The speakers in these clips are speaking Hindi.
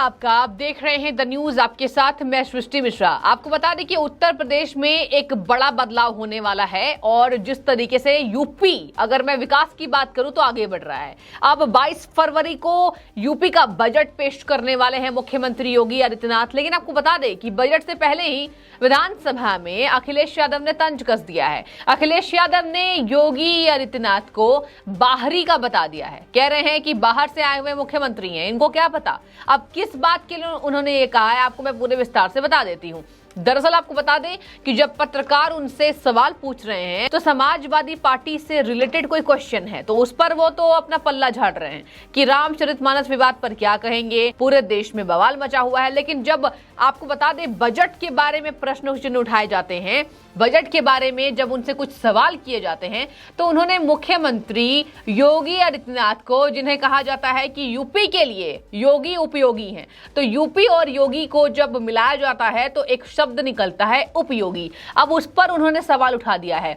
आपका। आप देख रहे हैं द न्यूज, आपके साथ मैं सृष्टि मिश्रा। आपको बता दें कि उत्तर प्रदेश में एक बड़ा बदलाव होने वाला है और जिस तरीके से यूपी, अगर मैं विकास की बात करूं तो आगे बढ़ रहा है। अब 22 फरवरी को यूपी का बजट पेश करने वाले हैं मुख्यमंत्री योगी आदित्यनाथ। लेकिन आपको बता दें कि बजट से पहले ही विधानसभा में अखिलेश यादव ने तंज कस दिया है। अखिलेश यादव ने योगी आदित्यनाथ को बाहरी का बता दिया है। कह रहे हैं कि बाहर से आए हुए मुख्यमंत्री हैं, इनको क्या पता। अब किस बात के लिए उन्होंने ये कहा है, आपको मैं पूरे विस्तार से बता देती हूँ। दरअसल आपको बता दें कि जब पत्रकार उनसे सवाल पूछ रहे हैं तो समाजवादी पार्टी से रिलेटेड कोई क्वेश्चन है तो उस पर वो तो अपना पल्ला झाड़ रहे हैं कि रामचरितमानस विवाद पर क्या कहेंगे, पूरे देश में बवाल मचा हुआ है। लेकिन जब आपको बता दें बजट के बारे में प्रश्न चिन्ह उठाए जाते हैं, बजट के बारे में जब उनसे कुछ सवाल किए जाते हैं तो उन्होंने मुख्यमंत्री योगी आदित्यनाथ को, जिन्हें कहा जाता है कि यूपी के लिए योगी उपयोगी हैं, तो यूपी और योगी को जब मिलाया जाता है तो एक शब्द निकलता है उपयोगी। अब उस पर उन्होंने सवाल उठा दिया है।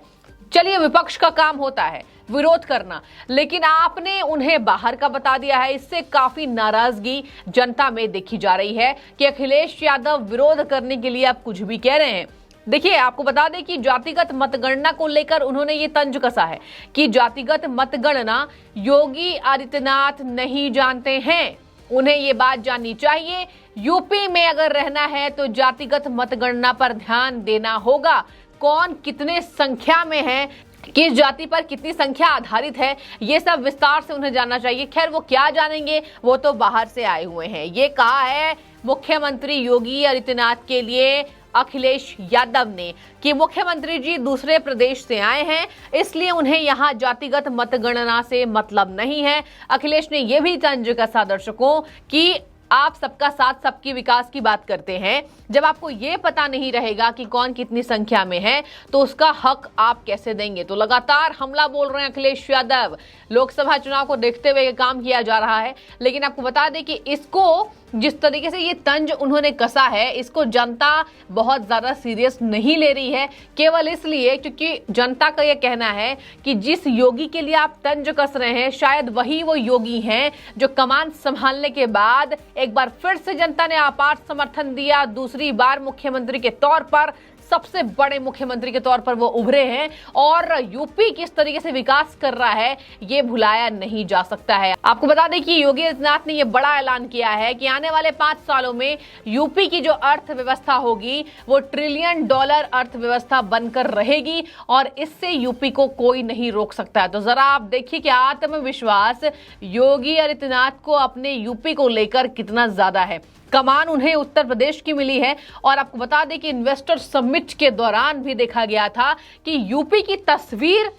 चलिए, विपक्ष का काम होता है विरोध करना, लेकिन आपने उन्हें बाहर का बता दिया है। इससे काफी नाराजगी जनता में देखी जा रही है कि अखिलेश यादव विरोध करने के लिए आप कुछ भी कह रहे हैं। देखिए, आपको बता दें कि जातिगत मतगणना को लेकर उन्होंने ये तंज कसा है कि जातिगत मतगणना योगी आदित्यनाथ नहीं जानते हैं, उन्हें ये बात जाननी चाहिए। यूपी में अगर रहना है तो जातिगत मतगणना पर ध्यान देना होगा। कौन कितने संख्या में है, किस जाति पर कितनी संख्या आधारित है, ये सब विस्तार से उन्हें जानना चाहिए। खैर, वो क्या जानेंगे, वो तो बाहर से आए हुए हैं। ये कहा है मुख्यमंत्री योगी आदित्यनाथ के लिए अखिलेश यादव ने कि मुख्यमंत्री जी दूसरे प्रदेश से आए हैं, इसलिए उन्हें यहां जातिगत मतगणना से मतलब नहीं है। अखिलेश ने यह भी तंज कसा दर्शकों कि आप सबका साथ सबकी विकास की बात करते हैं, जब आपको ये पता नहीं रहेगा कि कौन कितनी संख्या में है तो उसका हक आप कैसे देंगे। तो लगातार हमला बोल रहे हैं अखिलेश यादव। लोकसभा चुनाव को देखते हुए काम किया जा रहा है, लेकिन आपको बता दें कि इसको, जिस तरीके से ये तंज उन्होंने कसा है, इसको जनता बहुत ज्यादा सीरियस नहीं ले रही है, केवल इसलिए क्योंकि जनता का ये कहना है कि जिस योगी के लिए आप तंज कस रहे हैं शायद वही वो योगी हैं जो कमान संभालने के बाद एक बार फिर से जनता ने अपार समर्थन दिया। दूसरी बार मुख्यमंत्री के तौर पर, सबसे बड़े मुख्यमंत्री के तौर पर वो उभरे हैं और यूपी किस तरीके से विकास कर रहा है ये भुलाया नहीं जा सकता है। आपको बता दें कि योगी आदित्यनाथ ने ये बड़ा ऐलान किया है कि आने वाले 5 सालों में यूपी की जो अर्थव्यवस्था होगी वो $1 ट्रिलियन अर्थव्यवस्था बनकर रहेगी और इससे यूपी को कोई नहीं रोक सकता है। तो जरा आप देखिए कि आत्मविश्वास योगी आदित्यनाथ को अपने यूपी को लेकर कितना ज्यादा है। कमान उन्हें उत्तर प्रदेश की मिली है और आपको बता दें कि इन्वेस्टर समिट के दौरान भी देखा गया था कि यूपी की तस्वीर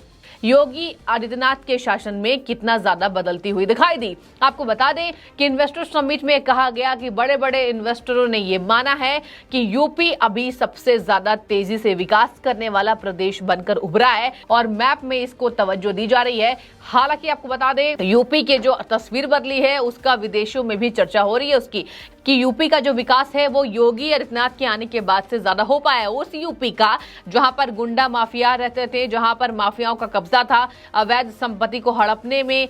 योगी आदित्यनाथ के शासन में कितना ज्यादा बदलती हुई दिखाई दी। आपको बता दें कि इन्वेस्टर समिट में कहा गया कि बड़े बड़े इन्वेस्टरों ने यह माना है कि यूपी अभी सबसे ज्यादा तेजी से विकास करने वाला प्रदेश बनकर उभरा है और मैप में इसको तवज्जो दी जा रही है। हालांकि आपको बता दें यूपी के जो तस्वीर बदली है उसका विदेशों में भी चर्चा हो रही है उसकी, कि यूपी का जो विकास है वो योगी आदित्यनाथ के आने के बाद से ज्यादा हो पाया है। उस यूपी का जहां पर गुंडा माफिया रहते थे, जहां पर माफियाओं का कब्जा था, अवैध संपत्ति को हड़पने में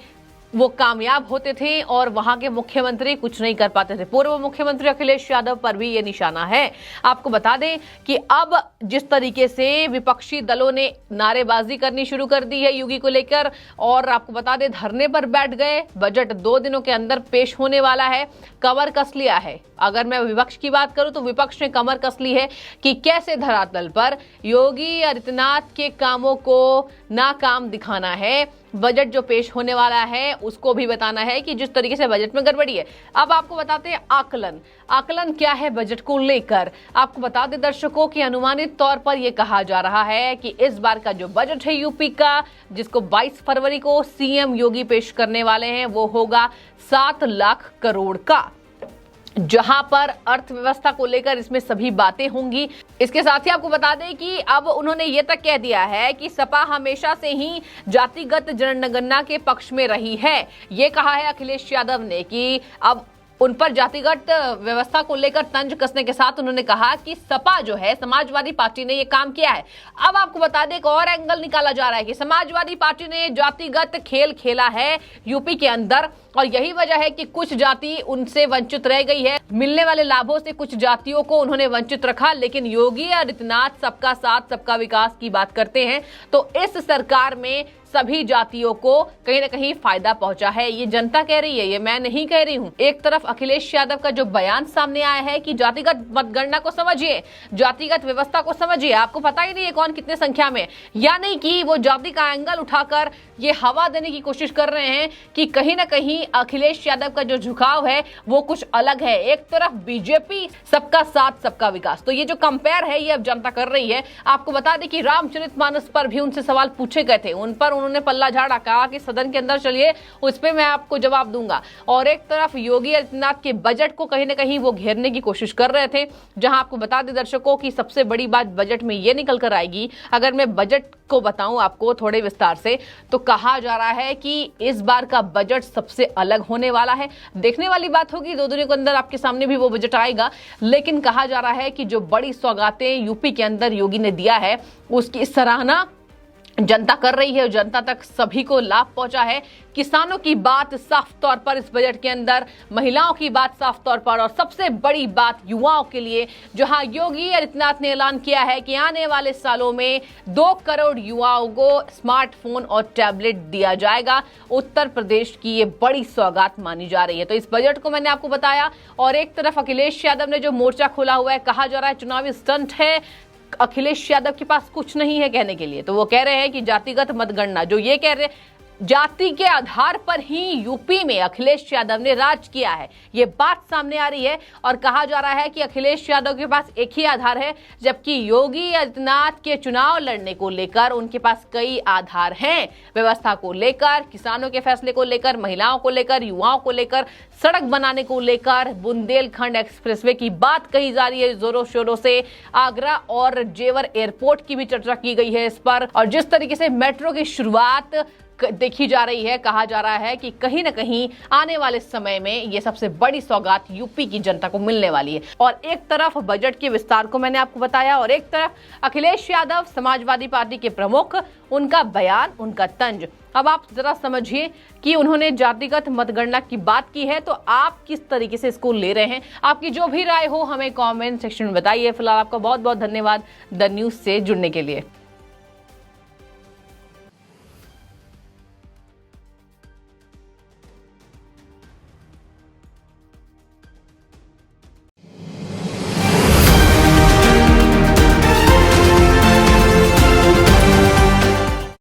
वो कामयाब होते थे और वहां के मुख्यमंत्री कुछ नहीं कर पाते थे। पूर्व मुख्यमंत्री अखिलेश यादव पर भी ये निशाना है। आपको बता दें कि अब जिस तरीके से विपक्षी दलों ने नारेबाजी करनी शुरू कर दी है योगी को लेकर और आपको बता दें धरने पर बैठ गए, बजट 2 दिनों के अंदर पेश होने वाला है, कमर कस लिया है। अगर मैं विपक्ष की बात करूं तो विपक्ष ने कमर कस ली है कि कैसे धरातल पर योगी आदित्यनाथ के कामों को नाकाम दिखाना है। बजट जो पेश होने वाला है उसको भी बताना है कि जिस तरीके से बजट में गड़बड़ी है। अब आपको बताते हैं आकलन क्या है बजट को लेकर। आपको बता दें दर्शकों की अनुमानित तौर पर यह कहा जा रहा है कि इस बार का जो बजट है यूपी का, जिसको 22 फरवरी को सीएम योगी पेश करने वाले हैं, वो होगा 7 लाख करोड़ का, जहां पर अर्थव्यवस्था को लेकर इसमें सभी बातें होंगी। इसके साथ ही आपको बता दें कि अब उन्होंने ये तक कह दिया है कि सपा हमेशा से ही जातिगत जनगणना के पक्ष में रही है। ये कहा है अखिलेश यादव ने कि अब उन पर जातिगत व्यवस्था को लेकर तंज कसने के साथ उन्होंने कहा कि सपा जो है, समाजवादी पार्टी ने ये काम किया है। अब आपको बता दें, एक और एंगल निकाला जा रहा है कि समाजवादी पार्टी ने जातिगत खेल खेला है यूपी के अंदर, और यही वजह है कि कुछ जाति उनसे वंचित रह गई है। मिलने वाले लाभों से कुछ जातियों को उन्होंने वंचित रखा। लेकिन योगी आदित्यनाथ सबका साथ सबका विकास की बात करते हैं, तो इस सरकार में सभी जातियों को कहीं ना कहीं फायदा पहुंचा है। ये जनता कह रही है, ये मैं नहीं कह रही हूं। एक तरफ अखिलेश यादव का जो बयान सामने आया है कि जातिगत मतगणना को समझिए, जातिगत व्यवस्था को समझिए, आपको पता ही नहीं है कौन कितने संख्या में, यानी कि वो जाति का एंगल उठाकर ये हवा देने की कोशिश कर रहे हैं कि कहीं ना कहीं अखिलेश यादव का जो झुकाव है वो कुछ अलग है। एक तरफ बीजेपी, सबका साथ सबका विकास, तो ये जो कंपेयर है ये अब जनता कर रही है। आपको बता दें कि रामचरितमानस पर भी उनसे सवाल पूछे गए थे, उन पर उन्होंने पल्ला झाड़ा, कहा कि सदन के अंदर चलिए, उस पर मैं आपको जवाब दूंगा। और एक तरफ योगी आदित्यनाथ के बजट को कहीं ना कहीं वो घेरने की कोशिश कर रहे थे, जहां आपको बता दें दर्शकों की सबसे बड़ी बात बजट में ये निकल कर आएगी। अगर मैं बजट को बताऊं आपको थोड़े विस्तार से, तो कहा जा रहा है कि इस बार का बजट सबसे अलग होने वाला है। देखने वाली बात होगी, 2 दिनों के अंदर आपके सामने भी वो बजट आएगा। लेकिन कहा जा रहा है कि जो बड़ी सौगातें यूपी के अंदर योगी ने दिया है उसकी सराहना जनता कर रही है, जनता तक सभी को लाभ पहुंचा है। किसानों की बात साफ तौर पर इस बजट के अंदर, महिलाओं की बात साफ तौर पर, और सबसे बड़ी बात युवाओं के लिए, जहां योगी आदित्यनाथ ने ऐलान किया है कि आने वाले सालों में 2 करोड़ युवाओं को स्मार्टफोन और टैबलेट दिया जाएगा। उत्तर प्रदेश की ये बड़ी सौगात मानी जा रही है। तो इस बजट को मैंने आपको बताया। और एक तरफ अखिलेश यादव ने जो मोर्चा खोला हुआ है, कहा जा रहा है चुनावी स्टंट है, अखिलेश यादव के पास कुछ नहीं है कहने के लिए। तो वो कह रहे हैं कि जातिगत मतगणना, जो ये कह रहे हैं जाति के आधार पर ही यूपी में अखिलेश यादव ने राज किया है, ये बात सामने आ रही है। और कहा जा रहा है कि अखिलेश यादव के पास एक ही आधार है, जबकि योगी आदित्यनाथ के चुनाव लड़ने को लेकर उनके पास कई आधार हैं। व्यवस्था को लेकर, किसानों के फैसले को लेकर, महिलाओं को लेकर, युवाओं को लेकर, सड़क बनाने को लेकर, बुंदेलखंड एक्सप्रेसवे की बात कही जा रही है जोरों शोरों से। आगरा और जेवर एयरपोर्ट की भी चर्चा की गई है इस पर। और जिस तरीके से मेट्रो की शुरुआत देखी जा रही है, कहा जा रहा है कि कहीं ना कहीं आने वाले समय में ये सबसे बड़ी सौगात यूपी की जनता को मिलने वाली है। और एक तरफ बजट के विस्तार को मैंने आपको बताया, और एक तरफ अखिलेश यादव समाजवादी पार्टी के प्रमुख, उनका बयान, उनका तंज। अब आप जरा समझिए कि उन्होंने जातिगत मतगणना की बात की है, तो आप किस तरीके से इसको ले रहे हैं। आपकी जो भी राय हो हमें कमेंट सेक्शन में बताइए। फिलहाल आपका बहुत बहुत धन्यवाद द न्यूज़ से जुड़ने के लिए।